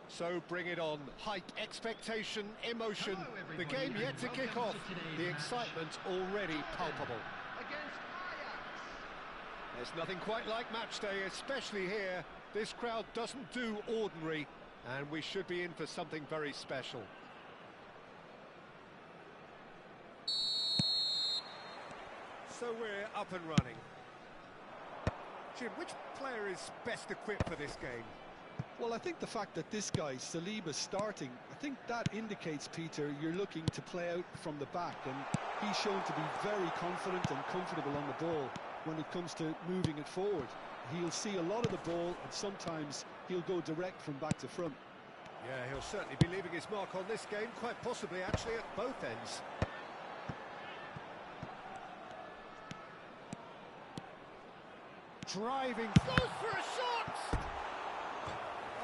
So bring it on. Hype, expectation, emotion. The game yet to kick off. The excitement already palpable. There's nothing quite like match day, especially here. This crowd doesn't do ordinary, and we should be in for something very special. So we're up and running. Jim, which player is best equipped for this game? Well, I think the fact that this guy, Saliba's starting, I think that indicates, Peter, you're looking to play out from the back, and he's shown to be very confident and comfortable on the ball when it comes to moving it forward. He'll see a lot of the ball, and sometimes he'll go direct from back to front. Yeah, he'll certainly be leaving his mark on this game, quite possibly actually at both ends. Driving, goes for a shot!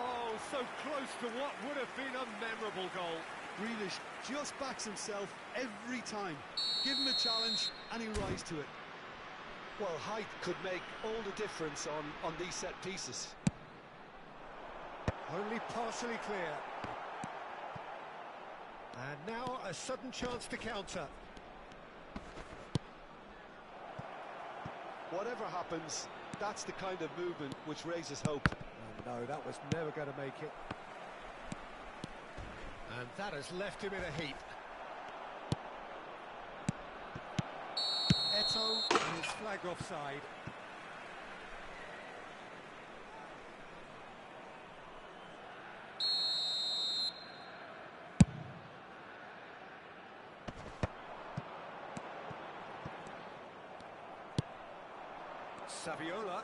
Oh, so close to what would have been a memorable goal. Grealish just backs himself every time. Give him a challenge and he'll rise to it. Well, height could make all the difference on these set pieces. Only partially clear. And now a sudden chance to counter. Whatever happens, that's the kind of movement which raises hope. Oh, no, that was never going to make it. And that has left him in a heap. Eto'o is flagged offside. Saviola.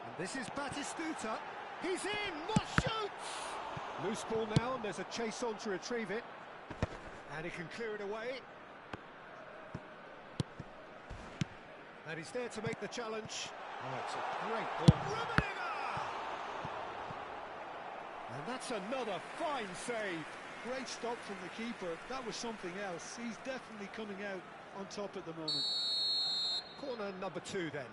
And this is Batistuta. He's in, what shoots! Loose ball now, and there's a chase on to retrieve it. And he can clear it away. And he's there to make the challenge. Oh, it's a great ball. Rummenigge! And that's another fine save. Great stop from the keeper. That was something else. He's definitely coming out on top at the moment. Corner number 2 then.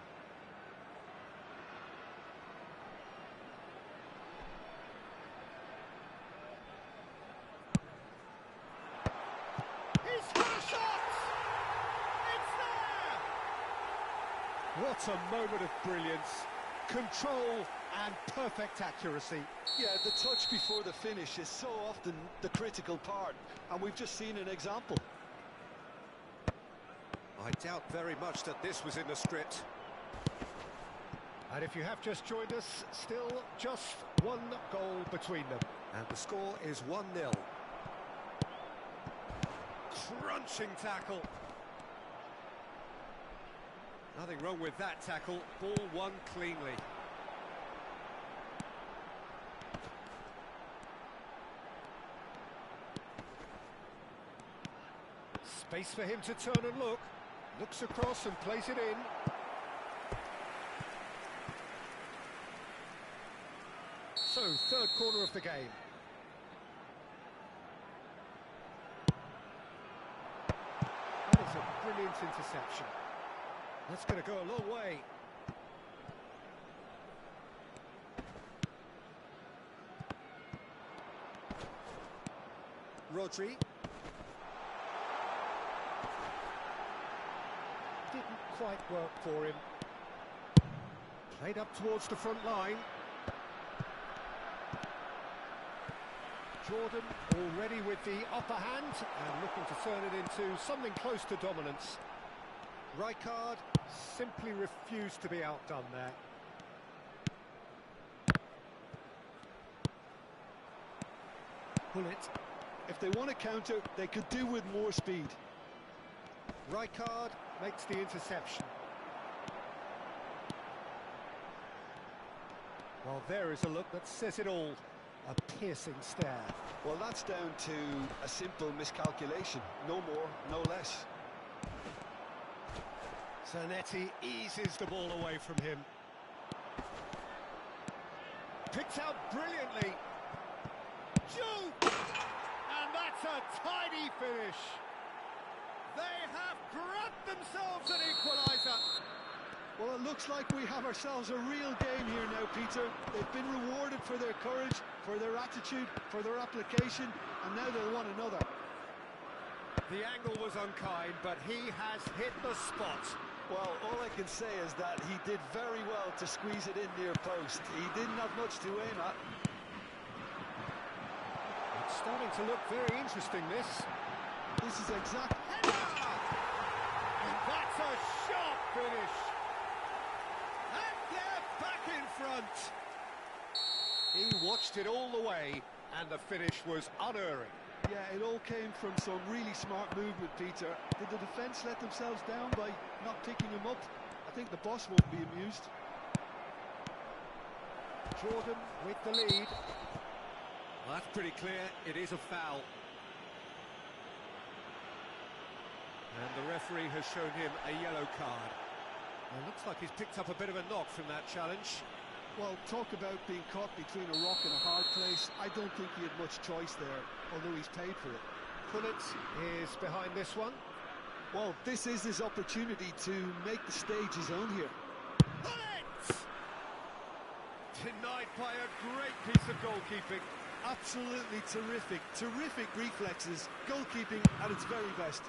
He's got a shot! It's there! What a moment of brilliance. Control and perfect accuracy. Yeah, the touch before the finish is so often the critical part, and we've just seen an example. I doubt very much that this was in the script. And if you have just joined us, still just one goal between them. And the score is 1-0. Crunching tackle. Nothing wrong with that tackle. Ball won cleanly. Space for him to turn and look. Looks across and plays it in. So, third corner of the game. That is a brilliant interception. That's going to go a long way. Rodri. didn't quite work for him. Played up towards the front line. Jordan already with the upper hand and looking to turn it into something close to dominance. Rijkaard simply refused to be outdone there. Bullet. If they want to counter, they could do with more speed. Rijkaard makes the interception. Well, there is a look that says it all. A piercing stare. Well, that's down to a simple miscalculation. No more, no less. Zanetti eases the ball away from him. Picked out brilliantly. Shoot! And that's a tidy finish. They have grabbed themselves an equaliser. Well, it looks like we have ourselves a real game here now, Peter. They've been rewarded for their courage, for their attitude, for their application, and now they'll want another. The angle was unkind, but he has hit the spot. Well, all I can say is that he did very well to squeeze it in near post. He didn't have much to aim at. It's starting to look very interesting, this. This is exact... And that's a sharp finish. And they're back in front. He watched it all the way, and the finish was unerring. Yeah, it all came from some really smart movement, Peter. Did the defence let themselves down by not picking him up? I think the boss won't be amused. Jordan with the lead. Well, that's pretty clear. It is a foul. And the referee has shown him a yellow card. Well, looks like he's picked up a bit of a knock from that challenge. Well, talk about being caught between a rock and a hard place. I don't think he had much choice there, although he's paid for it. Bullet is behind this one. Well, this is his opportunity to make the stage his own here. Bullet! Denied by a great piece of goalkeeping. Absolutely terrific. Terrific reflexes. Goalkeeping at its very best.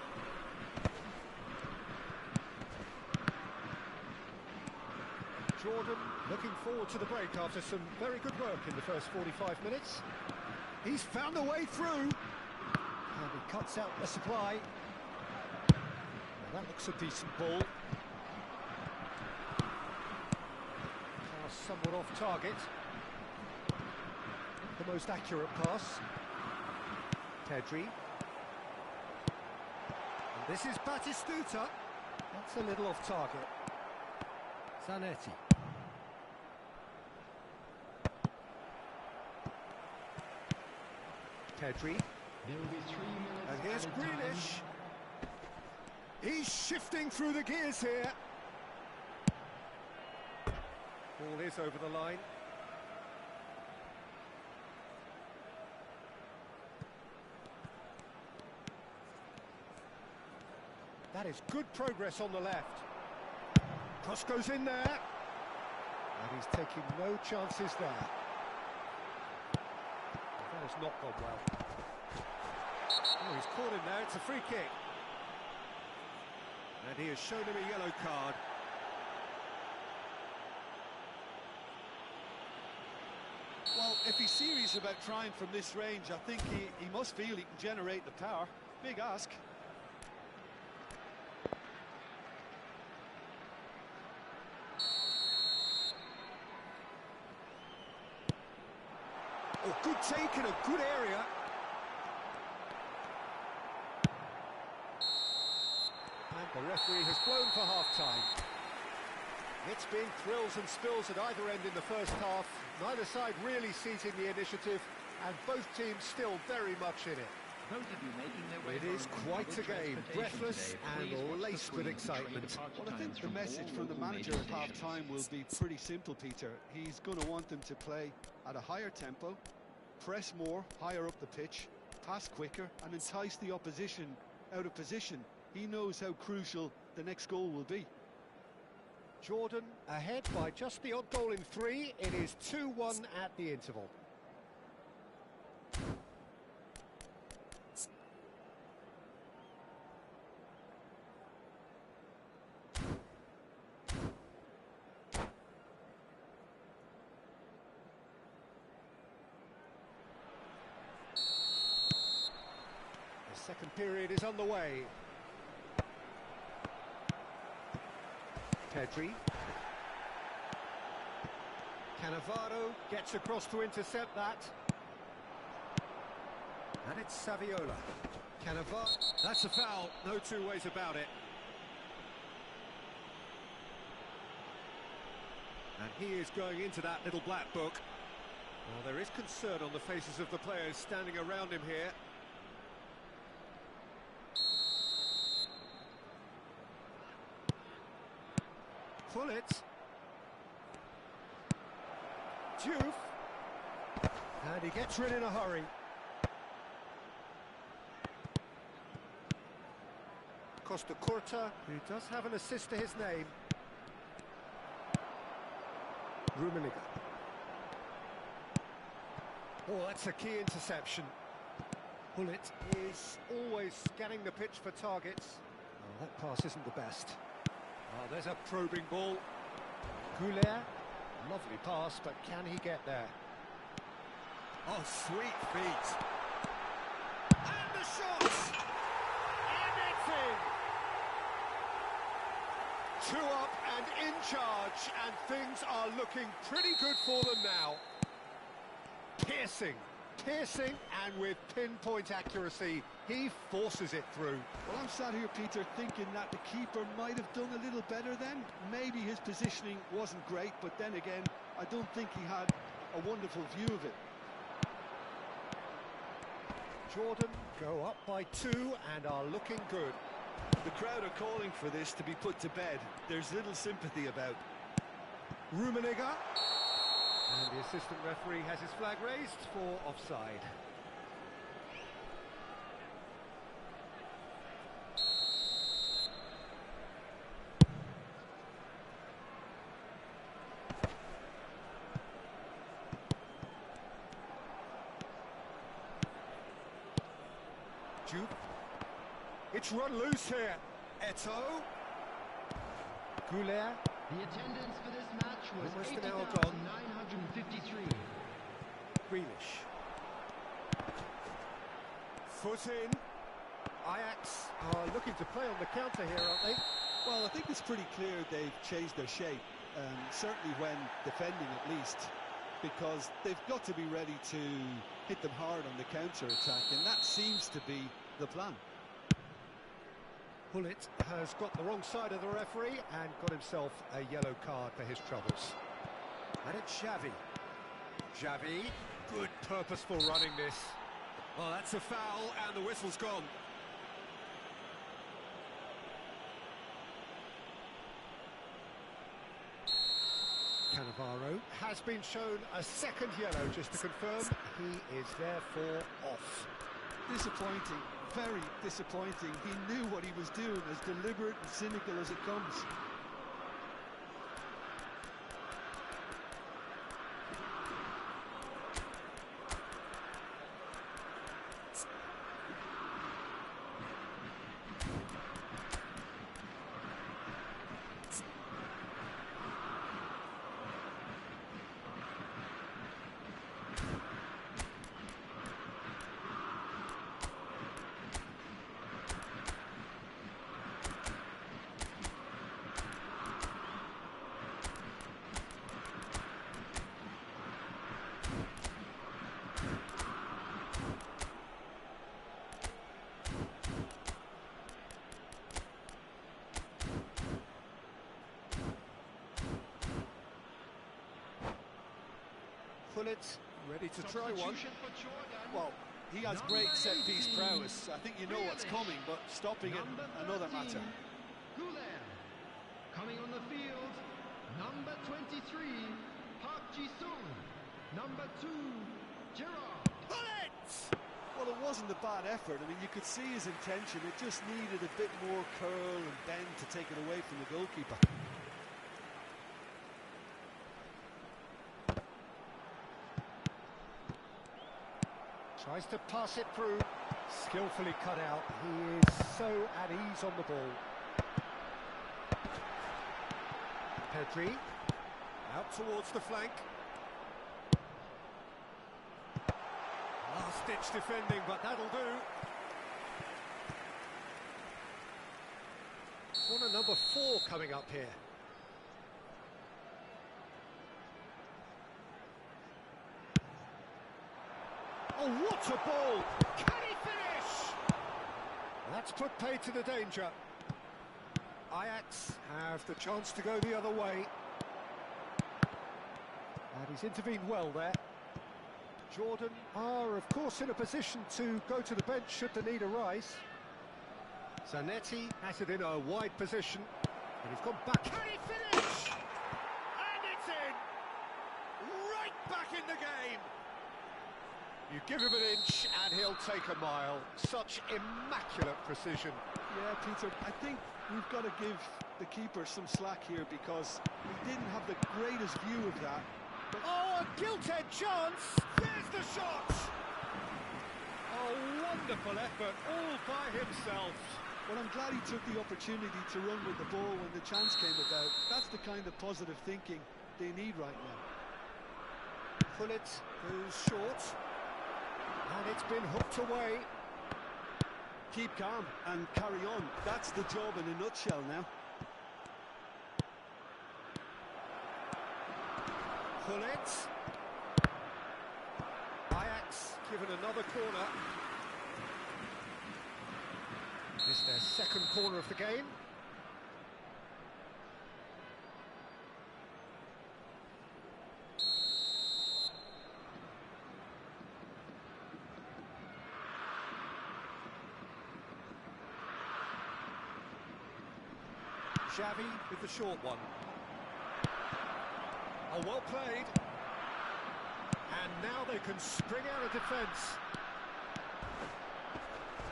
Jordan looking forward to the break after some very good work in the first 45 minutes. He's found a way through. And he cuts out the supply. Well, that looks a decent ball. Pass somewhat off target. The most accurate pass. Pedri. And this is Batistuta. That's a little off target. Zanetti. Pedri. And here's Grealish. He's shifting through the gears here. Ball is over the line. That is good progress on the left. Cross goes in there. And he's taking no chances there. That has not gone well. Oh, he's caught him there. It's a free kick. And he has shown him a yellow card. Well, if he's serious about trying from this range, I think he must feel he can generate the power. Big ask. Oh, good take in a good area. And the referee has blown for half-time. It's been thrills and spills at either end in the first half. Neither side really seizing the initiative, and both teams still very much in it. It is quite a game, breathless and laced with excitement. Well, I think the message from the manager at half-time will be pretty simple, Peter. He's going to want them to play at a higher tempo, press more, higher up the pitch, pass quicker, and entice the opposition out of position. He knows how crucial the next goal will be. Jordan ahead by just the odd goal in 3. It is 2-1 at the interval. Second period is underway. Pedri. Cannavaro gets across to intercept that. And it's Saviola. Cannavaro. That's a foul, no two ways about it. And he is going into that little black book. Well, there is concern on the faces of the players standing around him here. Pull it. Diouf. And he gets rid in a hurry. Costa Curta, who does have an assist to his name. Rummenigge. Oh, that's a key interception. Bullet is always scanning the pitch for targets. Oh, that pass isn't the best. Oh, there's a probing ball. Goulet, lovely pass, but can he get there? Oh, sweet feet. And the shot! And it's in! 2 up and in charge, and things are looking pretty good for them now. Piercing, and with pinpoint accuracy, he forces it through. Well, I'm sat here, Peter, thinking that the keeper might have done a little better then. Maybe his positioning wasn't great, but then again, I don't think he had a wonderful view of it. Jordan go up by 2 and are looking good. The crowd are calling for this to be put to bed. There's little sympathy about. Rummenigge. And the assistant referee has his flag raised for offside. Jude. It's run loose here. Eto'o. Goulet. The attendance for this match was Almost an hour gone. 80,953. Grealish. Foot in. Ajax are looking to play on the counter here, aren't they? Well, I think it's pretty clear they've changed their shape, certainly when defending at least, because they've got to be ready to hit them hard on the counter-attack, and that seems to be the plan. Bullet has got the wrong side of the referee and got himself a yellow card for his troubles. And it's Xavi. Xavi, good purposeful running this. Oh, that's a foul and the whistle's gone. Cannavaro has been shown a second yellow, just to confirm. He is therefore off. Disappointing, very disappointing. He knew what he was doing, as deliberate and cynical as it comes. Pullet, ready to try one. Well, he has great set-piece prowess. I think you know what's coming, but stopping it, another matter. Goulet. Coming on the field, number 23, Park Ji-sung. Number 2, Gerrard. Pullet! Well, it wasn't a bad effort. I mean, you could see his intention. It just needed a bit more curl and bend to take it away from the goalkeeper. Tries to pass it through, skillfully cut out. He is so at ease on the ball. Pedri, out towards the flank. Last-ditch defending, but that'll do. number 4 coming up here. Oh, what a ball! Can he finish? That's put paid to the danger. Ajax have the chance to go the other way. And he's intervened well there. Jordan are, of course, in a position to go to the bench should the need arise. Zanetti has it in a wide position, and he's gone back. Can he finish? And it's in! Right back in the game! You give him an inch, and he'll take a mile. Such immaculate precision. Yeah, Peter, I think we've got to give the keeper some slack here because he didn't have the greatest view of that. Oh, a gilt-edged chance! There's the shot! A wonderful effort, all by himself. Well, I'm glad he took the opportunity to run with the ball when the chance came about. That's the kind of positive thinking they need right now. Pullet goes short, and it's been hooked away. Keep calm and carry on. That's the job in a nutshell now. Pullet. Ajax given another corner. This is their second corner of the game. Xavi with the short one. Oh, well played. And now they can spring out of defence.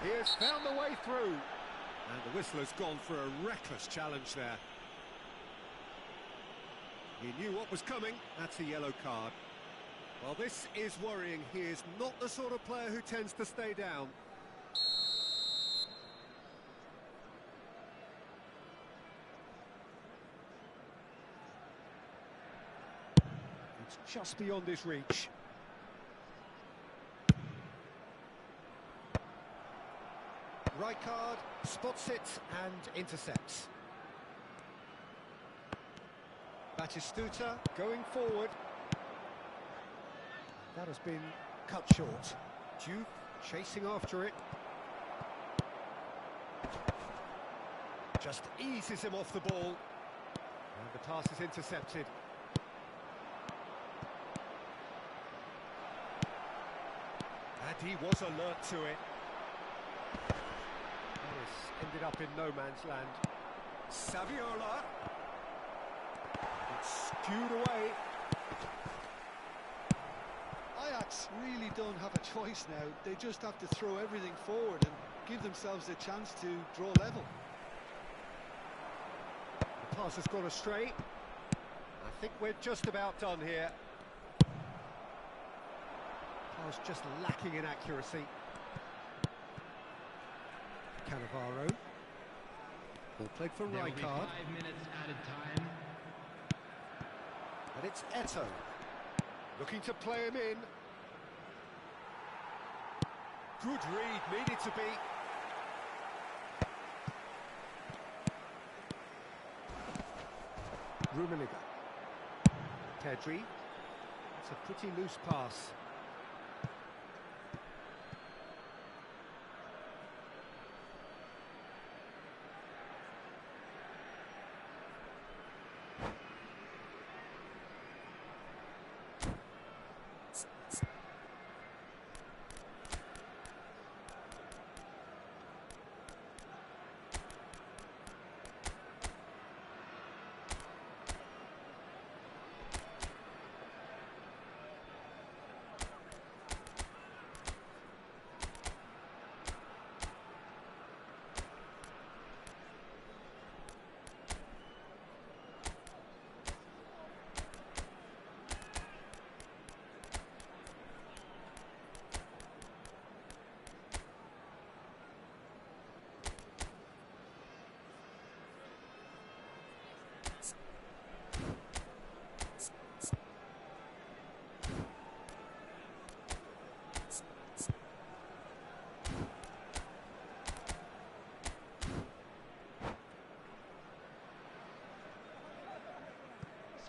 He has found the way through. And the whistle has gone for a reckless challenge there. He knew what was coming. That's a yellow card. Well, this is worrying. He is not the sort of player who tends to stay down. It's just beyond his reach. Rijkaard spots it and intercepts. Batistuta going forward. That has been cut short. Duke chasing after it. Just eases him off the ball. And the pass is intercepted. And he was alert to it. This ended up in no man's land. Saviola. It's skewed away. Ajax really don't have a choice now. They just have to throw everything forward and give themselves a chance to draw level. The pass has gone astray. I think we're just about done here. Pass just lacking in accuracy. Cannavaro. Ball played for There will be Rijkaard. 5 minutes added time. And it's Eto. Looking to play him in. Good read, needed to be. Rummenigge. Pedri. It's a pretty loose pass.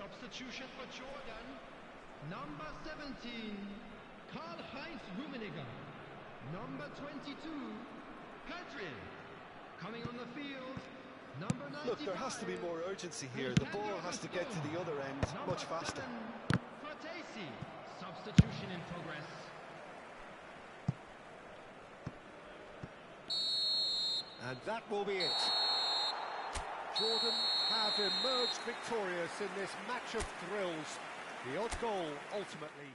Substitution for Jordan. Number 17, Karl-Heinz Rummenigge. Number 22, Hadrian. Coming on the field, number 95. Look, there has to be more urgency here. The ball has to get to the other end much faster. Fratesi. Substitution in progress. And that will be it. Jordan have emerged victorious in this match of thrills. The odd goal ultimately.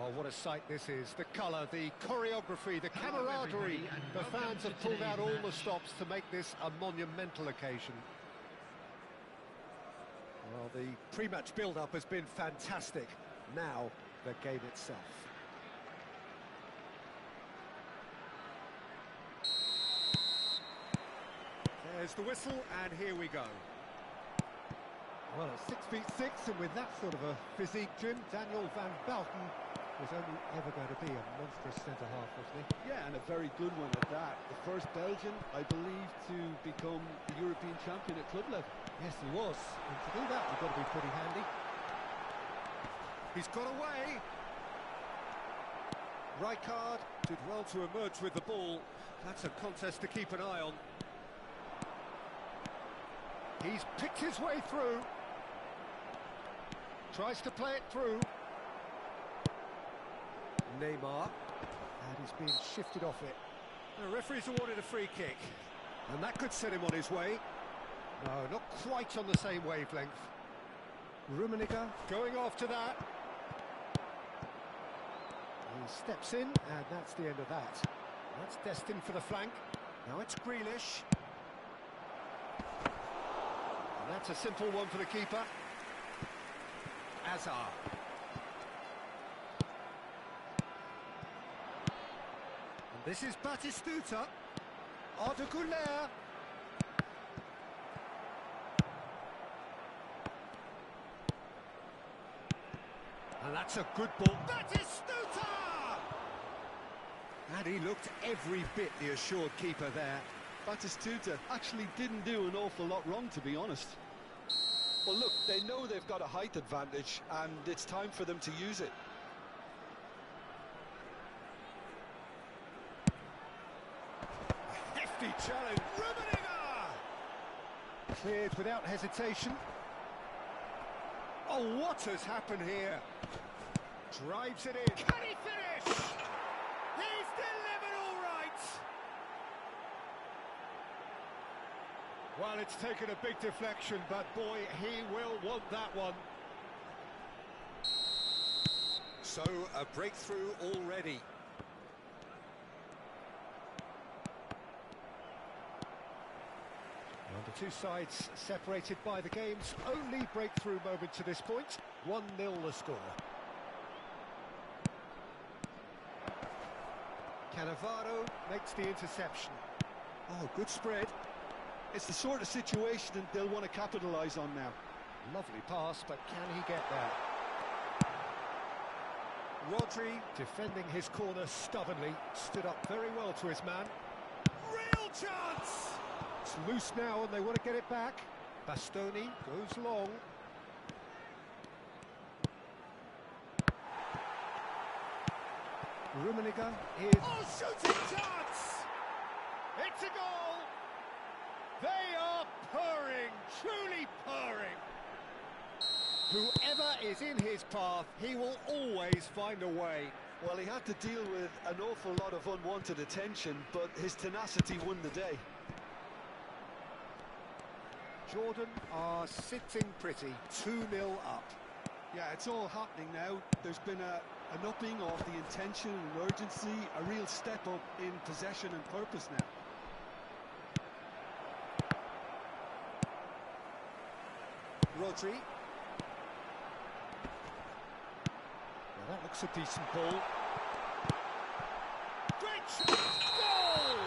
Oh, what a sight this is. The colour, the choreography, the Hello, camaraderie. everybody, and The welcome fans to have pulled out all today's the match. stops to make this a monumental occasion. Well, the pre-match build-up has been fantastic. Now, the game itself. There's the whistle, and here we go. Well, at 6'6", and with that sort of a physique, Jim, Daniel van Bouten was only ever going to be a monstrous centre-half, wasn't he? Yeah, and a very good one at that. The first Belgian, I believe, to become the European champion at club level. Yes, he was. And to do that, you've got to be pretty handy. He's got away. Rijkaard did well to emerge with the ball. That's a contest to keep an eye on. He's picked his way through. Tries to play it through. Neymar. And he's being shifted off it. The referee's awarded a free kick. And that could set him on his way. No, not quite on the same wavelength. Rummenigge going after that. He steps in, and that's the end of that. That's destined for the flank. Now it's Grealish. And that's a simple one for the keeper. Azar. And this is Batistuta. Ardeguler. And that's a good ball. Batistuta! And he looked every bit the assured keeper there. Batistuta actually didn't do an awful lot wrong, to be honest. Well, look, they know they've got a height advantage, and it's time for them to use it. A hefty challenge. Rummenigge! Cleared without hesitation. Oh, what has happened here? Drives it in. Can he finish? He's delivered all right. Well, it's taken a big deflection, but boy, he will want that one. So, a breakthrough already. Well, the two sides separated by the game's only breakthrough moment to this point. 1-0 the score. Cannavaro makes the interception. Oh, good spread. It's the sort of situation that they'll want to capitalise on now. Lovely pass, but can he get there? Rodri, defending his corner stubbornly, stood up very well to his man. Real chance! It's loose now and they want to get it back. Bastoni goes long. Rummenigge is... Oh, shooting chance! It's a goal! They are purring, truly purring. Whoever is in his path, he will always find a way. Well, he had to deal with an awful lot of unwanted attention, but his tenacity won the day. Jordan are sitting pretty, 2-0 up. Yeah, it's all happening now. There's been an upping of the intention and urgency, a real step up in possession and purpose now. Rodri. Now that looks a decent ball. Great shot! Goal!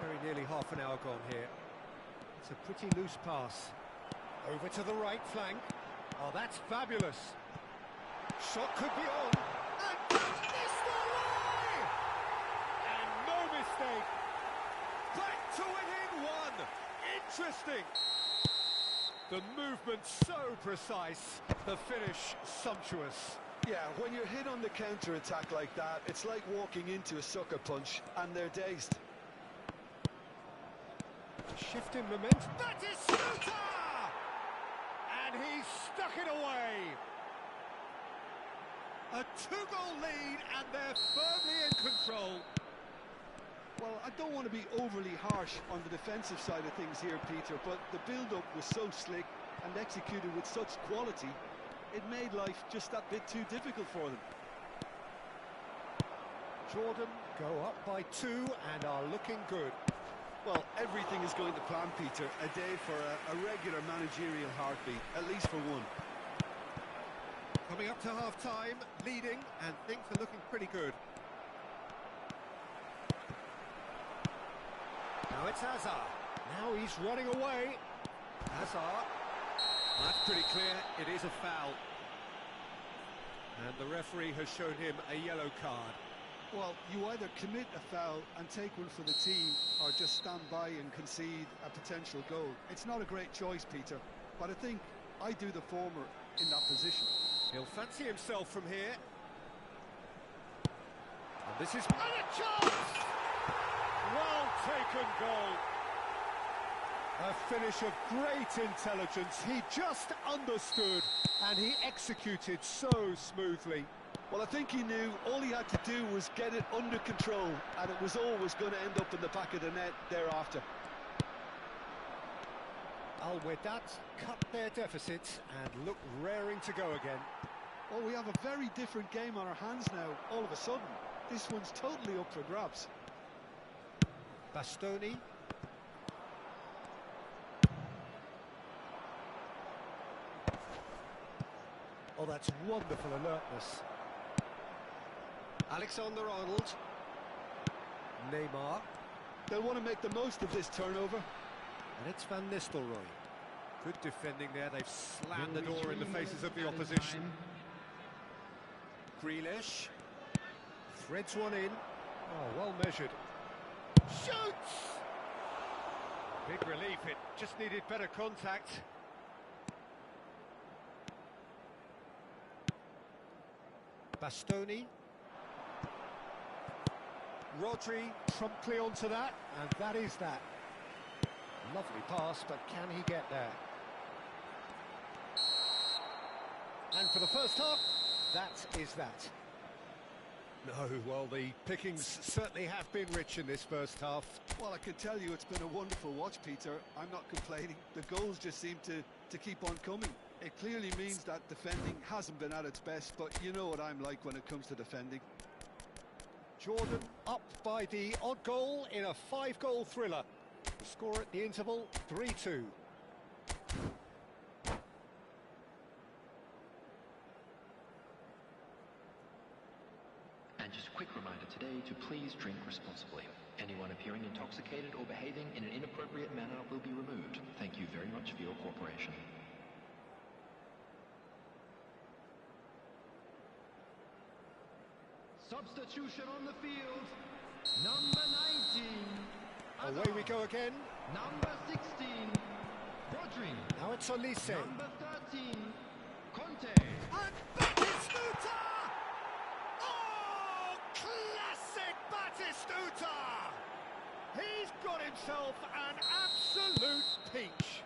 Very nearly half an hour gone here. It's a pretty loose pass. Over to the right flank. Oh, that's fabulous. Shot could be on. And missed away! And no mistake. Back to within one. Interesting. The movement so precise. The finish sumptuous. Yeah, when you're hit on the counter-attack like that, it's like walking into a sucker punch, and they're dazed. Shift in momentum. That is Suter! And he stuck it away. A two-goal lead, and they're firmly in control. Well, I don't want to be overly harsh on the defensive side of things here, Peter, but the build-up was so slick and executed with such quality, it made life just that bit too difficult for them. Jordan go up by 2 and are looking good. Well, everything is going to plan, Peter. A day for a regular managerial heartbeat, at least for one. Coming up to half-time, leading, and things are looking pretty good. Now it's Hazard. Now he's running away. Hazard. That's pretty clear. It is a foul. And the referee has shown him a yellow card. Well, you either commit a foul and take one for the team, or just stand by and concede a potential goal. It's not a great choice, Peter, but I think I do the former in that position. He'll fancy himself from here. And this is... And a chance! Well taken goal. A finish of great intelligence. He just understood, and he executed so smoothly. Well, I think he knew all he had to do was get it under control, and it was always going to end up in the back of the net thereafter. Al Wedat cut their deficit and look raring to go again. Well, we have a very different game on our hands now, all of a sudden. This one's totally up for grabs. Bastoni. Oh, that's wonderful alertness. Alexander-Arnold. Neymar. They'll want to make the most of this turnover. And it's Van Nistelrooy. Good defending there. They've slammed the door in the faces of the opposition. Grealish. Threads one in. Oh, well measured. Shoots! Big relief. It just needed better contact. Bastoni. Rodri promptly onto that, and that is that. Lovely pass, but can he get there? And for the first half, that is that. No, well, the pickings certainly have been rich in this first half. Well, I can tell you it's been a wonderful watch, Peter. I'm not complaining. The goals just seem to keep on coming. It clearly means that defending hasn't been at its best, but you know what I'm like when it comes to defending. Jordan up by the odd goal in a 5-goal thriller. The score at the interval, 3-2. And just a quick reminder today to please drink responsibly. Anyone appearing intoxicated or behaving in an inappropriate manner will be removed. Thank you very much for your cooperation. Substitution on the field. Number 19. Away we go again. Number 16. Rodri. Now it's Olise. Number 13. Conte. And Batistuta! Oh, classic Batistuta! He's got himself an absolute peach.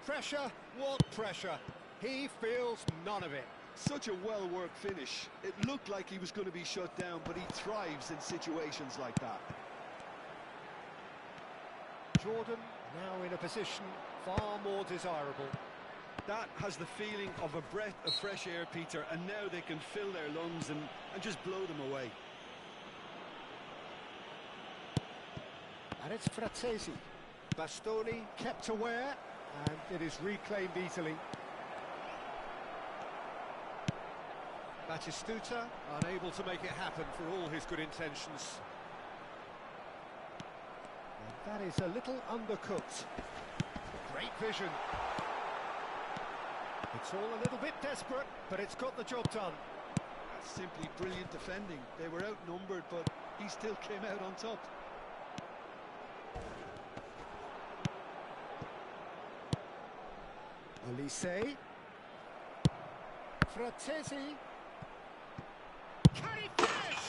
Pressure, what pressure? He feels none of it. Such a well-worked finish. It looked like he was going to be shut down, but he thrives in situations like that. Jordan now in a position far more desirable. That has the feeling of a breath of fresh air, Peter, and now they can fill their lungs and just blow them away. And it's Frattesi. Bastoni kept aware, and it is reclaimed easily. Batistuta unable to make it happen for all his good intentions. And that is a little undercooked. Great vision. It's all a little bit desperate, but it's got the job done. That's simply brilliant defending. They were outnumbered, but he still came out on top. Olise. Frattesi. Can he finish?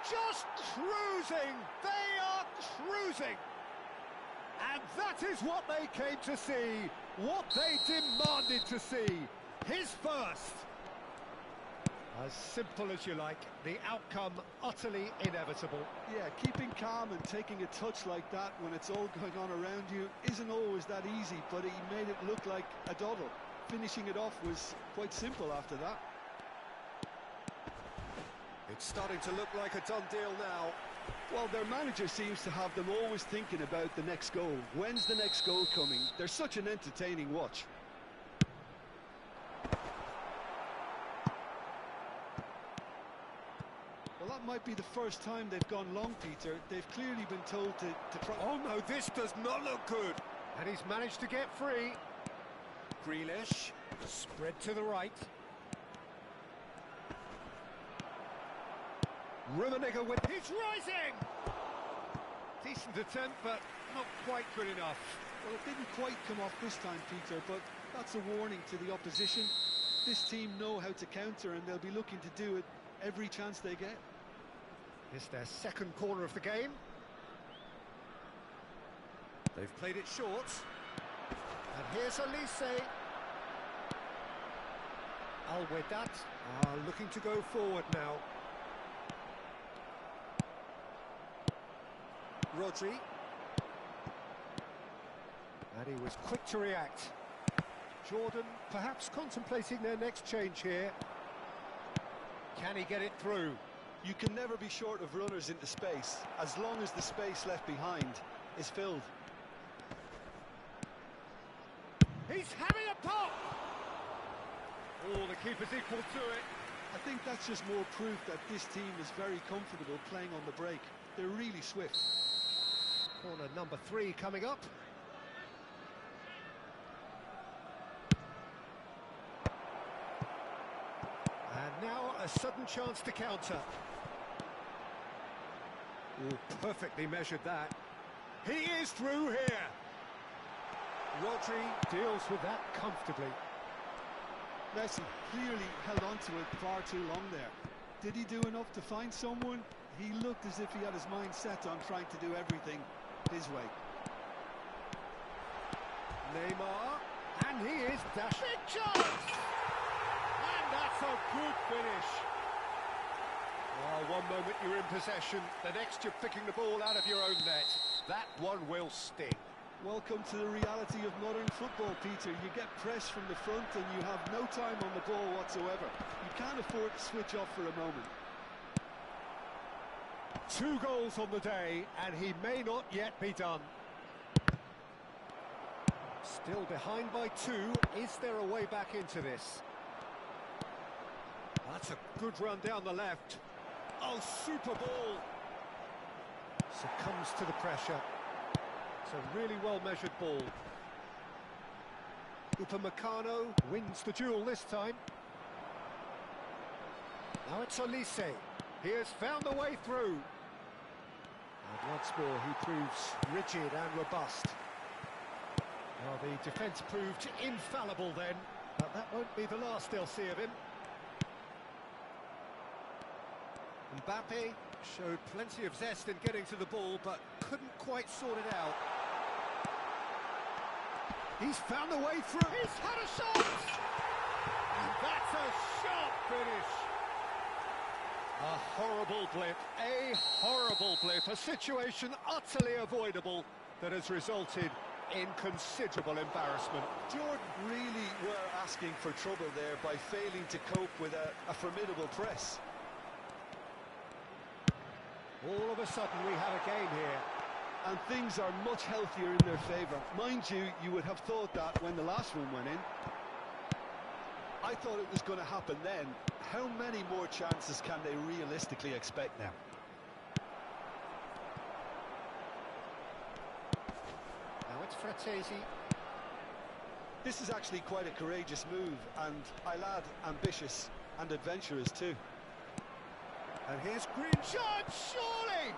Just cruising. They are cruising. And that is what they came to see. What they demanded to see. His first. As simple as you like, the outcome utterly inevitable. Yeah, keeping calm and taking a touch like that when it's all going on around you isn't always that easy, but he made it look like a doddle. Finishing it off was quite simple after that. It's starting to look like a done deal now. Well, their manager seems to have them always thinking about the next goal. When's the next goal coming? They're such an entertaining watch. Well, that might be the first time they've gone long, Peter. They've clearly been told to try... Oh no, this does not look good. And he's managed to get free. Grealish, spread to the right. Rummenigge with... He's rising! Decent attempt, but not quite good enough. Well, it didn't quite come off this time, Peter, but that's a warning to the opposition. This team know how to counter, and they'll be looking to do it every chance they get. It's their second corner of the game. They've played it short. And here's Elise. Al-Wedat are looking to go forward now. Rodri. And he was quick to react. Jordan perhaps contemplating their next change here. Can he get it through? You can never be short of runners into space, as long as the space left behind is filled. He's having a pop! Oh, the keeper's equal to it. I think that's just more proof that this team is very comfortable playing on the break. They're really swift. Corner number 3 coming up. And now a sudden chance to counter. Oh, perfectly measured that. He is through here. Rodri deals with that comfortably. Messi clearly held on to it far too long there. Did he do enough to find someone? He looked as if he had his mind set on trying to do everything his way. Neymar, and he is dashing. Big chance! And that's a good finish. Well, one moment you're in possession, the next you're picking the ball out of your own net. That one will sting. Welcome to the reality of modern football, Peter. You get pressed from the front and you have no time on the ball whatsoever. You can't afford to switch off for a moment. 2 goals on the day, and he may not yet be done. Still behind by 2. Is there a way back into this? That's a good run down the left. Oh, super ball. Succumbs to the pressure. It's a really well-measured ball. Upamecano wins the duel this time. Now it's Elise. He has found the way through. And once more he proves rigid and robust. Well, the defence proved infallible then, but that won't be the last they'll see of him. Mbappe showed plenty of zest in getting to the ball, but couldn't quite sort it out. He's found the way through. He's had a shot! And that's a sharp finish. A horrible blip, a situation utterly avoidable that has resulted in considerable embarrassment. Jordan really were asking for trouble there by failing to cope with a formidable press. All of a sudden we have a game here. And things are much healthier in their favour. Mind you, you would have thought that when the last one went in. I thought it was going to happen then. How many more chances can they realistically expect now? Now it's Fratesi. This is actually quite a courageous move, and I'll add ambitious and adventurous too. And here's Green. Shot, surely!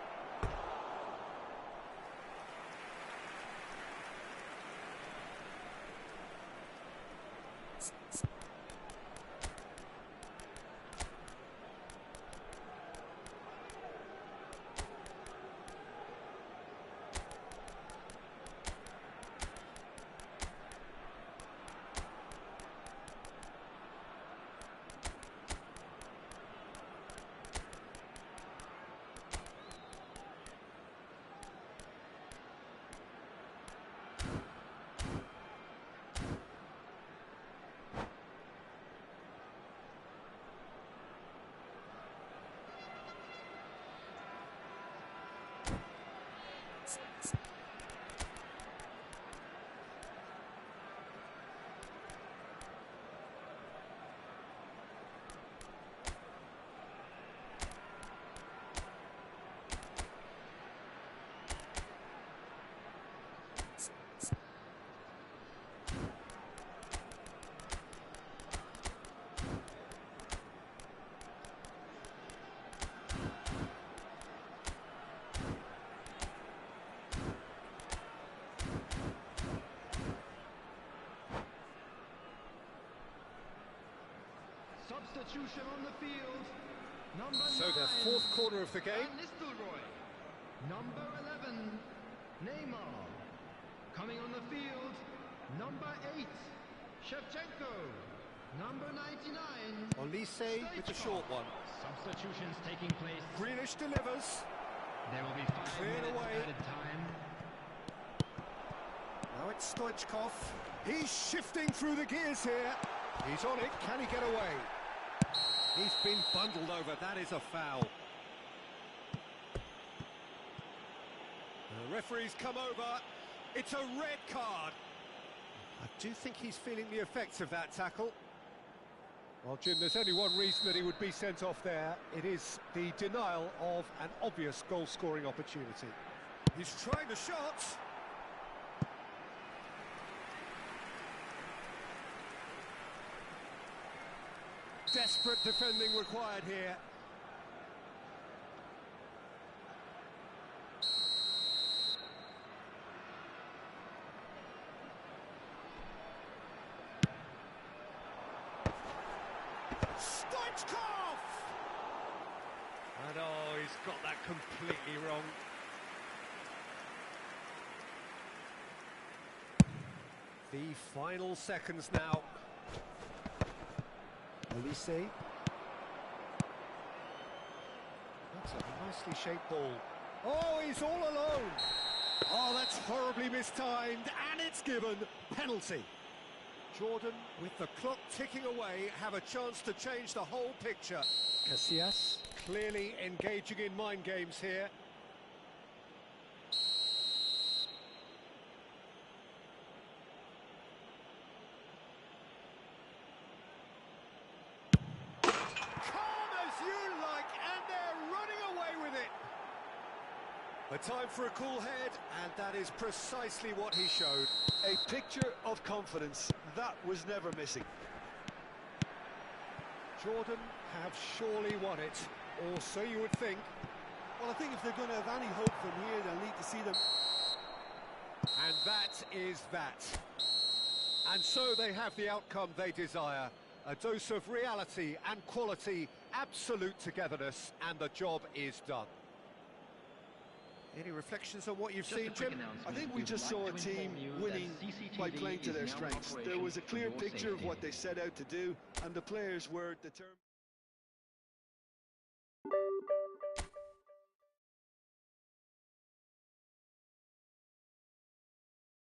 Substitution on the field. Number So 9. their fourth corner of the game. Van Nistelrooy. Number 11. Neymar. Coming on the field. Number 8. Shevchenko. Number 99. Olise with the short one. Substitutions taking place. Grealish delivers. There will be 5 Cleared minutes away. added time. Now it's Stoichkov. He's shifting through the gears here. He's on it. Can he get away? He's been bundled over. That is a foul. The referee's come over. It's a red card. I do think he's feeling the effects of that tackle. Well, Jim, there's only one reason that he would be sent off there. It is the denial of an obvious goal-scoring opportunity. He's trying the shot. Desperate defending required here. Stoichkov! And oh, he's got that completely wrong. The final seconds now. Olise. That's a nicely shaped ball. Oh, he's all alone. Oh, that's horribly mistimed, and it's given. Penalty. Jordan, with the clock ticking away, have a chance to change the whole picture. Casillas clearly engaging in mind games here. A time for a cool head, and that is precisely what he showed. A picture of confidence. That was never missing. Jordan have surely won it, or so you would think. Well, I think if they're going to have any hope from here, they'll need to see them. And that is that. And so they have the outcome they desire. A dose of reality and quality, absolute togetherness, and the job is done. Any reflections on what you've seen, Jim? I think we just saw a team winning by playing to their strengths. There was a clear picture of what they set out to do, and the players were determined.